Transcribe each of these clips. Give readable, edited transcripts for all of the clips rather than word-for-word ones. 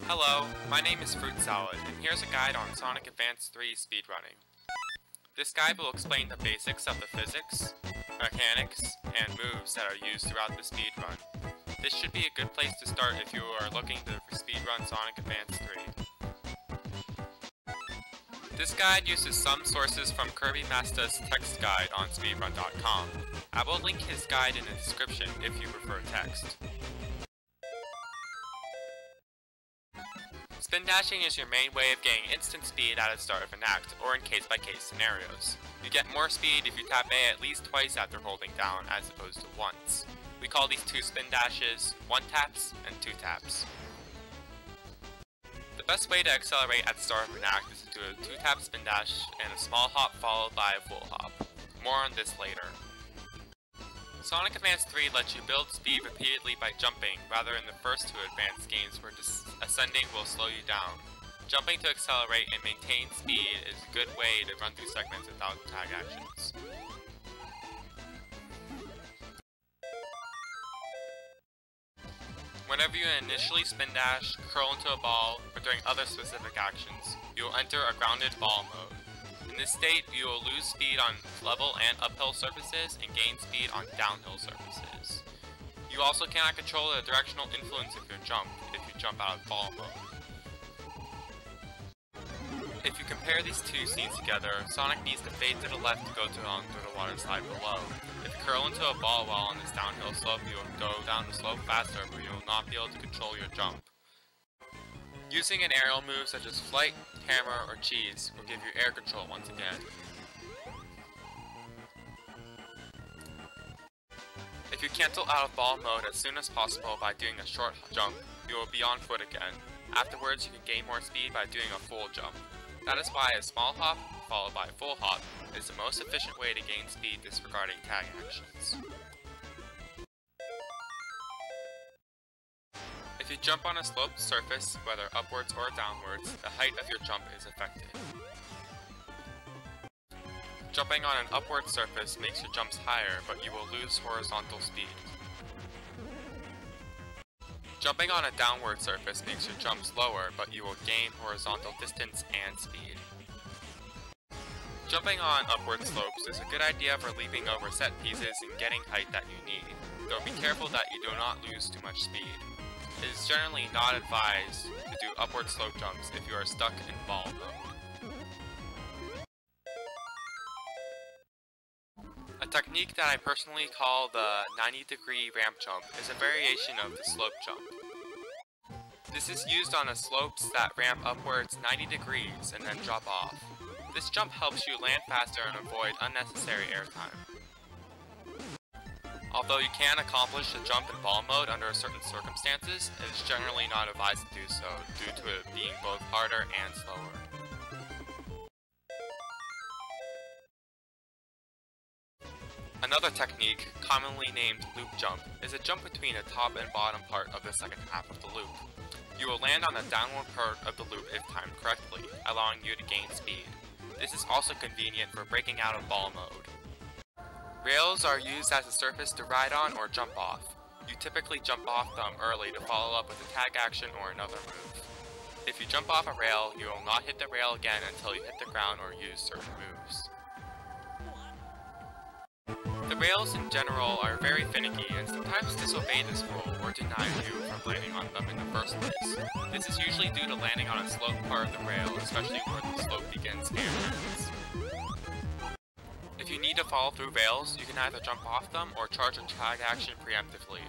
Hello, my name is Fruit Salad, and here's a guide on Sonic Advance 3 speedrunning. This guide will explain the basics of the physics, mechanics, and moves that are used throughout the speedrun. This should be a good place to start if you are looking to speedrun Sonic Advance 3. This guide uses some sources from Kirbymastah's text guide on speedrun.com. I will link his guide in the description if you prefer text. Spin dashing is your main way of getting instant speed at the start of an act, or in case-by-case scenarios. You get more speed if you tap A at least twice after holding down, as opposed to once. We call these two spin dashes 1 taps and 2 taps. The best way to accelerate at the start of an act is to do a 2-tap spin dash and a small hop followed by a full hop. More on this later. Sonic Advance 3 lets you build speed repeatedly by jumping, rather than the first two Advance games where ascending will slow you down. Jumping to accelerate and maintain speed is a good way to run through segments without tag actions. Whenever you initially spin dash, curl into a ball, or during other specific actions, you will enter a grounded ball mode. In this state, you will lose speed on level and uphill surfaces and gain speed on downhill surfaces. You also cannot control the directional influence of your jump if you jump out of ball mode. If you compare these two scenes together, Sonic needs to fade to the left to go on through the water slide below. If you curl into a ball while on this downhill slope, you will go down the slope faster, but you will not be able to control your jump. Using an aerial move such as Flight, Hammer, or Cheese will give you air control once again. If you cancel out of ball mode as soon as possible by doing a short jump, you will be on foot again. Afterwards, you can gain more speed by doing a full jump. That is why a small hop, followed by a full hop, is the most efficient way to gain speed disregarding tag actions. If you jump on a sloped surface, whether upwards or downwards, the height of your jump is affected. Jumping on an upward surface makes your jumps higher, but you will lose horizontal speed. Jumping on a downward surface makes your jumps lower, but you will gain horizontal distance and speed. Jumping on upward slopes is a good idea for leaping over set pieces and getting height that you need, though be careful that you do not lose too much speed. It is generally not advised to do upward slope jumps if you are stuck in ball mode. A technique that I personally call the 90-degree ramp jump is a variation of the slope jump. This is used on the slopes that ramp upwards 90 degrees and then drop off. This jump helps you land faster and avoid unnecessary airtime. Although you can accomplish the jump in ball mode under certain circumstances, it is generally not advised to do so, due to it being both harder and slower. Another technique, commonly named loop jump, is a jump between the top and bottom part of the second half of the loop. You will land on the downward part of the loop if timed correctly, allowing you to gain speed. This is also convenient for breaking out of ball mode. Rails are used as a surface to ride on or jump off. You typically jump off them early to follow up with a tag action or another move. If you jump off a rail, you will not hit the rail again until you hit the ground or use certain moves. The rails in general are very finicky and sometimes disobey this rule or deny you from landing on them in the first place. This is usually due to landing on a sloped part of the rail, especially where the slope begins and ends. If you need to follow through rails, you can either jump off them or charge a tag action preemptively.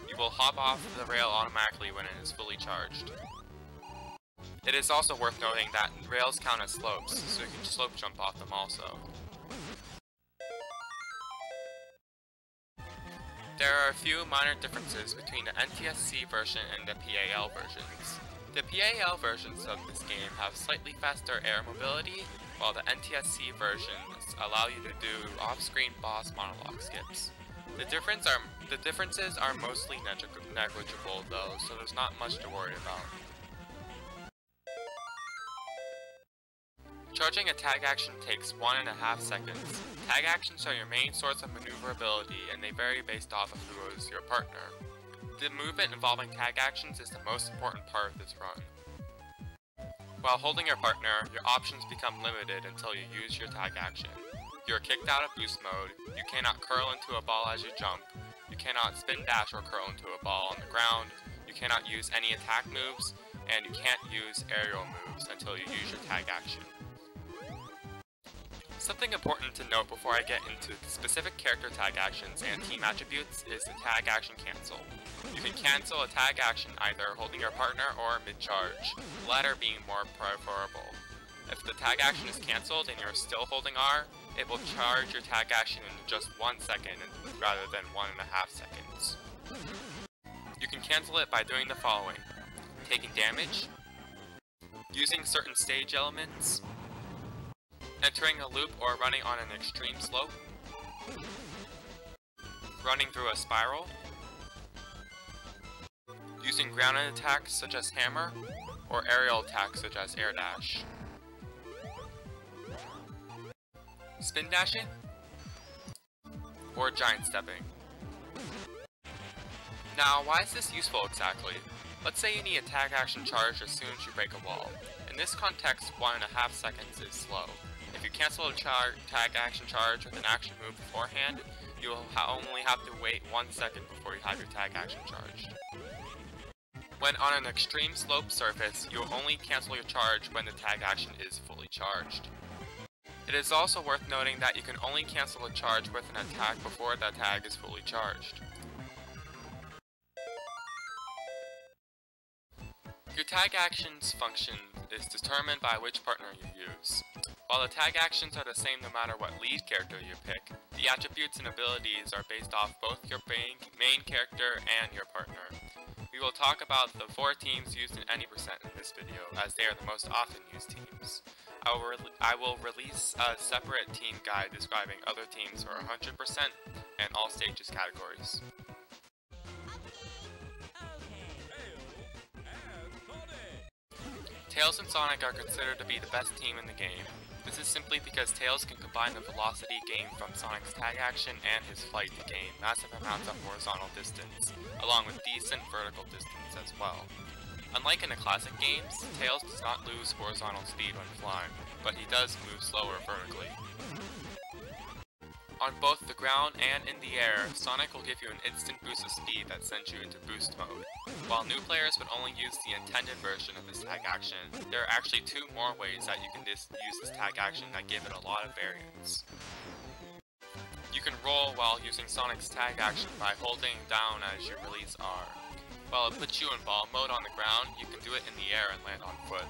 You will hop off the rail automatically when it is fully charged. It is also worth noting that rails count as slopes, so you can slope jump off them also. There are a few minor differences between the NTSC version and the PAL versions. The PAL versions of this game have slightly faster air mobility, while the NTSC versions allow you to do off-screen boss monologue skips. The differences are mostly negligible though, so there's not much to worry about. Charging a tag action takes 1.5 seconds. Tag actions are your main source of maneuverability and they vary based off of who is your partner. The movement involving tag actions is the most important part of this run. While holding your partner, your options become limited until you use your tag action. You are kicked out of boost mode, you cannot curl into a ball as you jump, you cannot spin dash or curl into a ball on the ground, you cannot use any attack moves, and you can't use aerial moves until you use your tag action. Something important to note before I get into specific character tag actions and team attributes is the tag action cancel. You can cancel a tag action either holding your partner or mid-charge, the latter being more preferable. If the tag action is cancelled and you're still holding R, it will charge your tag action in just 1 second rather than 1.5 seconds. You can cancel it by doing the following: taking damage, using certain stage elements, entering a loop or running on an extreme slope, running through a spiral, using grounded attacks such as hammer, or aerial attacks such as air dash, spin dashing, or giant stepping. Now, why is this useful exactly? Let's say you need a tag action charge as soon as you break a wall. In this context, 1.5 seconds is slow. If you cancel a tag action charge with an action move beforehand, you will only have to wait 1 second before you have your tag action charged. When on an extreme slope surface, you will only cancel your charge when the tag action is fully charged. It is also worth noting that you can only cancel a charge with an attack before the tag is fully charged. Your tag action's function is determined by which partner you use. While the tag actions are the same no matter what lead character you pick, the attributes and abilities are based off both your main character and your partner. We will talk about the 4 teams used in any percent in this video, as they are the most often used teams. I will release a separate team guide describing other teams for 100% and all stages categories. Tails and Sonic are considered to be the best team in the game. This is simply because Tails can combine the velocity gained from Sonic's tag action and his flight to gain massive amounts of horizontal distance, along with decent vertical distance as well. Unlike in the classic games, Tails does not lose horizontal speed when flying, but he does move slower vertically. On both the ground and in the air, Sonic will give you an instant boost of speed that sends you into boost mode. While new players would only use the intended version of this tag action, there are actually 2 more ways that you can use this tag action that give it a lot of variance. You can roll while using Sonic's tag action by holding down as you release R. While it puts you in ball mode on the ground, you can do it in the air and land on foot.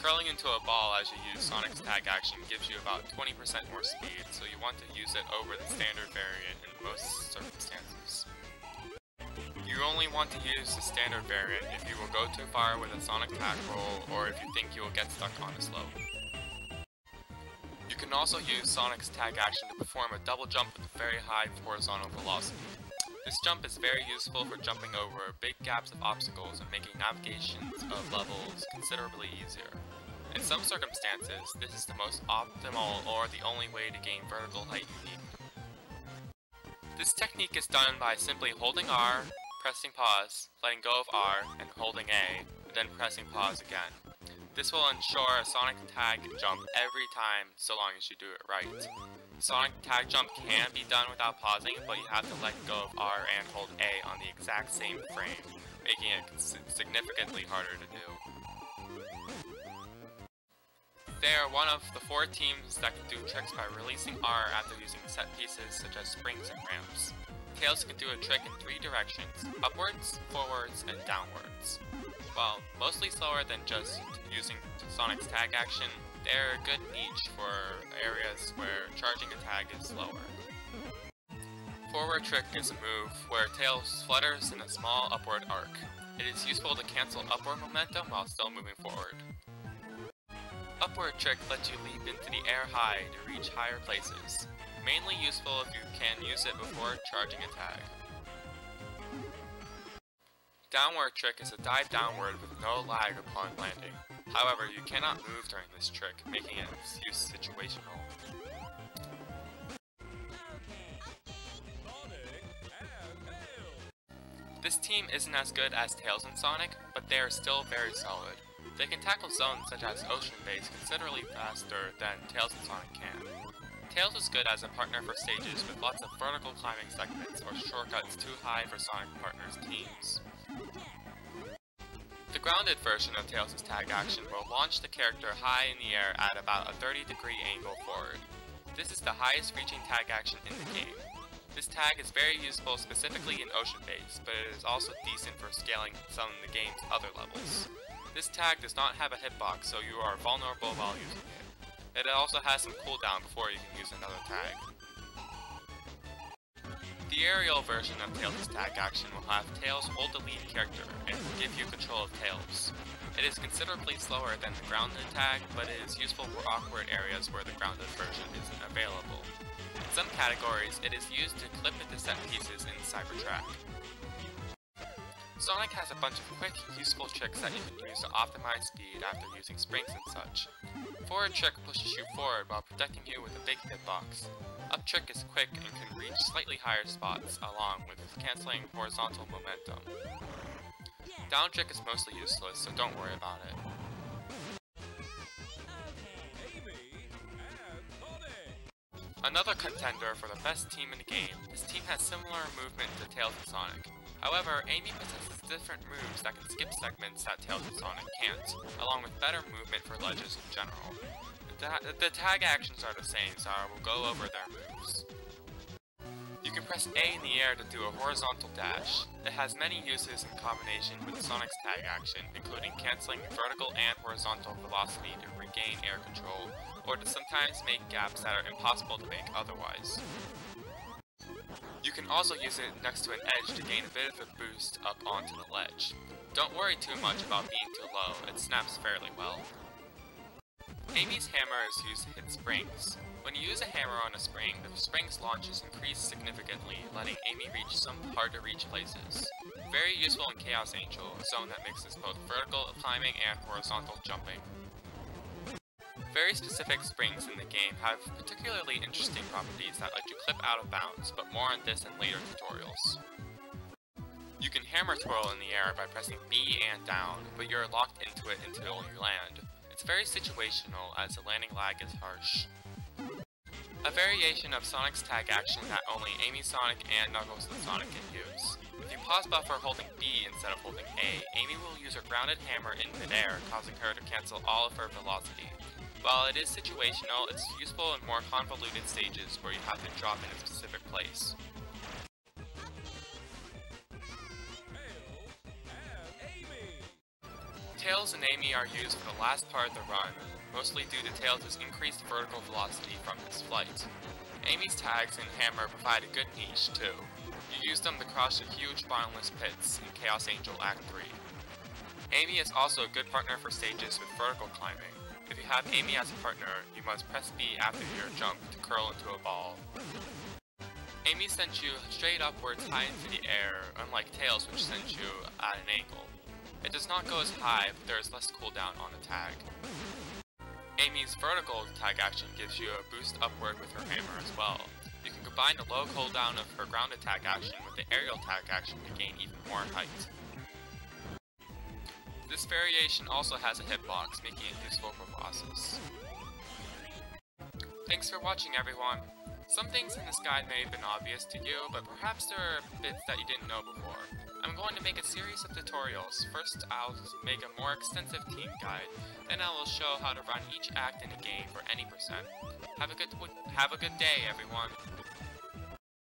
Curling into a ball as you use Sonic's tag action gives you about 20% more speed, so you want to use it over the standard variant in most circumstances. You only want to use the standard variant if you will go too far with a Sonic tag roll, or if you think you will get stuck on a slope. You can also use Sonic's tag action to perform a double jump with very high horizontal velocity. This jump is very useful for jumping over big gaps of obstacles and making navigations of levels considerably easier. In some circumstances, this is the most optimal or the only way to gain vertical height you need. This technique is done by simply holding R, pressing pause, letting go of R, and holding A, and then pressing pause again. This will ensure a Sonic tag jump every time, so long as you do it right. Sonic tag jump can be done without pausing, but you have to let go of R and hold A on the exact same frame, making it significantly harder to do. They are one of the 4 teams that can do tricks by releasing R after using set pieces such as springs and ramps. Tails can do a trick in 3 directions: upwards, forwards, and downwards. While mostly slower than just using Sonic's tag action, they're a good niche for areas where charging a tag is slower. Forward trick is a move where Tails flutters in a small upward arc. It is useful to cancel upward momentum while still moving forward. Upward trick lets you leap into the air high to reach higher places. Mainly useful if you can use it before charging a tag. Downward trick is a dive downward with no lag upon landing. However, you cannot move during this trick, making its use situational. This team isn't as good as Tails and Sonic, but they are still very solid. They can tackle zones such as Ocean Base considerably faster than Tails and Sonic can. Tails is good as a partner for stages with lots of vertical climbing segments or shortcuts too high for Sonic partners' teams. The grounded version of Tails' tag action will launch the character high in the air at about a 30-degree angle forward. This is the highest reaching tag action in the game. This tag is very useful specifically in Ocean Base, but it is also decent for scaling some of the game's other levels. This tag does not have a hitbox, so you are vulnerable while using it. It also has some cooldown before you can use another tag. The aerial version of Tails' tag action will have Tails hold the lead character and give you control of Tails. It is considerably slower than the grounded tag, but it is useful for awkward areas where the grounded version isn't available. In some categories, it is used to clip into set pieces in Cybertrack. Sonic has a bunch of quick, useful tricks that you can use to optimize speed after using springs and such. Forward trick pushes you forward while protecting you with a big hitbox. Up trick is quick and can reach slightly higher spots, along with cancelling horizontal momentum. Down trick is mostly useless, so don't worry about it. Another contender for the best team in the game, this team has similar movement to Tails and Sonic. However, Amy possesses different moves that can skip segments that Tails and Sonic can't, along with better movement for ledges in general. The tag actions are the same, so I will go over their moves. You can press A in the air to do a horizontal dash. It has many uses in combination with Sonic's tag action, including cancelling vertical and horizontal velocity to regain air control, or to sometimes make gaps that are impossible to make otherwise. You can also use it next to an edge to gain a bit of a boost up onto the ledge. Don't worry too much about being too low, it snaps fairly well. Amy's hammer is used to hit springs. When you use a hammer on a spring, the spring's launches increase significantly, letting Amy reach some hard-to-reach places. Very useful in Chaos Angel, a zone that mixes both vertical climbing and horizontal jumping. Very specific springs in the game have particularly interesting properties that let you clip out of bounds, but more on this in later tutorials. You can hammer twirl in the air by pressing B and down, but you're locked into it until you land. It's very situational as the landing lag is harsh. A variation of Sonic's tag action that only Amy Sonic and Knuckles and Sonic can use. If you pause buffer holding B instead of holding A, Amy will use her grounded hammer in midair, causing her to cancel all of her velocity. While it is situational, it's useful in more convoluted stages where you have to drop in a specific place. Tails and Amy are used for the last part of the run, mostly due to Tails' increased vertical velocity from his flight. Amy's tags and hammer provide a good niche, too. You use them to cross the huge bottomless pits in Chaos Angel Act 3. Amy is also a good partner for stages with vertical climbing. If you have Amy as a partner, you must press B after your jump to curl into a ball. Amy sends you straight upwards high into the air, unlike Tails which sends you at an angle. It does not go as high, but there is less cooldown on the tag. Amy's vertical tag action gives you a boost upward with her hammer as well. You can combine the low cooldown of her grounded tag action with the aerial tag action to gain even more height. This variation also has a hitbox, making it useful for bosses. Thanks for watching, everyone! Some things in this guide may have been obvious to you, but perhaps there are bits that you didn't know before. I'm going to make a series of tutorials. First, I'll make a more extensive team guide, then I will show how to run each act in a game for any percent. Have a good day, everyone!